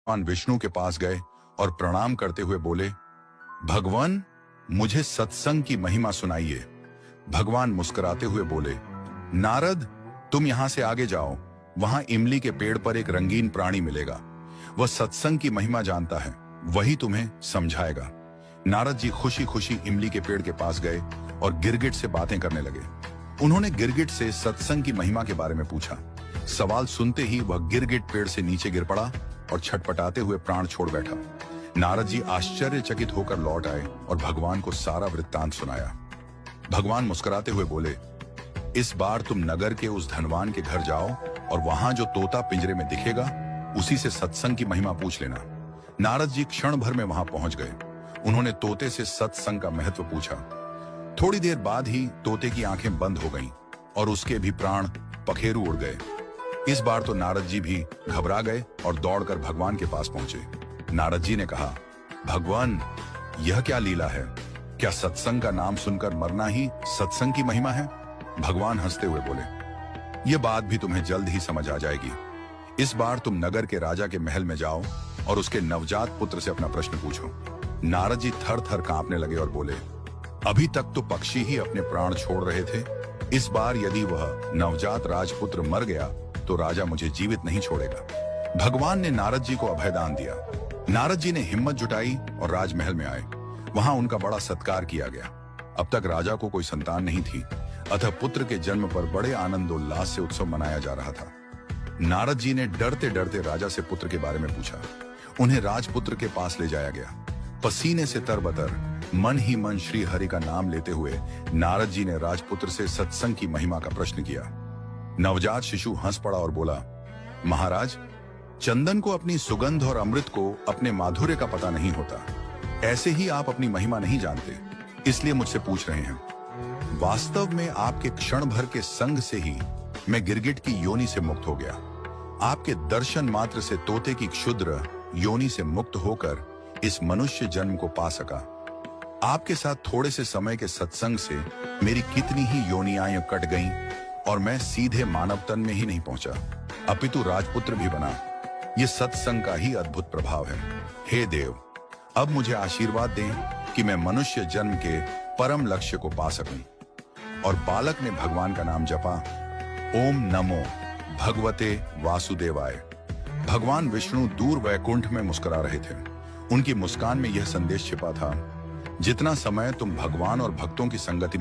भगवान विष्णु के पास गए और प्रणाम करते हुए बोले, भगवान, मुझे सत्संग की महिमा सुनाइए। भगवान मुस्कुराते हुए बोले, नारद, तुम यहां से आगे जाओ, वहां इमली के पेड़ पर एक रंगीन प्राणी मिलेगा। वह सत्संग की महिमा जानता है, वही तुम्हें समझाएगा। नारद जी खुशी खुशी इमली के पेड़ के पास गए और गिरगिट से बातें करने लगे। उन्होंने गिरगिट से सत्संग की महिमा के बारे में पूछा। सवाल सुनते ही वह गिरगिट पेड़ से नीचे गिर पड़ा और छटपटाते हुए प्राण छोड़ बैठा। नारद जी आश्चर्यचकित होकर लौट आए और भगवान को सारा वृत्तांत सुनाया। भगवान मुस्कुराते हुए बोले, इस बार तुम नगर के उस धनवान के घर जाओ और वहां जो तोता पिंजरे में दिखेगा, उसी से सत्संग की महिमा पूछ लेना। नारद जी क्षण भर में वहां पहुंच गए। उन्होंने तोते से सत्संग का महत्व पूछा। थोड़ी देर बाद ही तोते की आंखें बंद हो गईं और उसके भी प्राण पखेरु उड़ गए। इस बार तो नारद जी भी घबरा गए और दौड़कर भगवान के पास पहुंचे। नारद जी ने कहा, भगवान, यह क्या लीला है? क्या सत्संग का नाम सुनकर मरना ही सत्संग की महिमा है? भगवान हंसते हुए बोले, यह बात भी तुम्हें जल्द ही समझ आ जाएगी। इस बार तुम नगर के राजा के महल में जाओ और उसके नवजात पुत्र से अपना प्रश्न पूछो। नारद जी थर थर कांपने लगे और बोले, अभी तक तो पक्षी ही अपने प्राण छोड़ रहे थे। इस बार यदि वह नवजात राजपुत्र मर गया तो राजा मुझे जीवित नहीं छोड़ेगा। भगवान ने नारद जी को अभयदान दिया। नारद जी ने हिम्मत जुटाई और राजमहल में आए। वहां उनका बड़ा सत्कार किया गया। अब तक राजा को कोई संतान नहीं थी, अतः पुत्र के जन्म पर बड़े आनंद उल्लास से उत्सव मनाया जा रहा था। नारद जी ने डरते डरते राजा से पुत्र के बारे में पूछा। उन्हें राजपुत्र के पास ले जाया गया। पसीने से तरबतर, मन ही मन श्री हरि का नाम लेते हुए नारद जी ने राजपुत्र से सत्संग की महिमा का प्रश्न किया। नवजात शिशु हंस पड़ा और बोला, महाराज, चंदन को अपनी सुगंध और अमृत को अपने माधुर्य का पता नहीं होता। ऐसे ही आप अपनी महिमा नहीं जानते, इसलिए मुझसे पूछ रहे हैं। वास्तव में आपके क्षण भर के संग से ही मैं गिरगिट की योनि से मुक्त हो गया। आपके दर्शन मात्र से तोते की क्षुद्र योनि से मुक्त होकर इस मनुष्य जन्म को पा सका। आपके साथ थोड़े से समय के सत्संग से मेरी कितनी ही योनियां कट गईं और मैं सीधे मानव तन में ही नहीं पहुंचा, अपितु राजपुत्र भी बना। ये सत्संग का ही अद्भुत प्रभाव है। हे देव, अब मुझे आशीर्वाद दें कि मैं मनुष्य जन्म के परम लक्ष्य को पा सकूं। और बालक ने भगवान का नाम जपा, ओम नमो भगवते वासुदेवाय। भगवान विष्णु दूर वैकुंठ में मुस्कुरा रहे थे। उनकी मुस्कान में यह संदेश छिपा था, जितना समय तुम भगवान और भक्तों की संगति में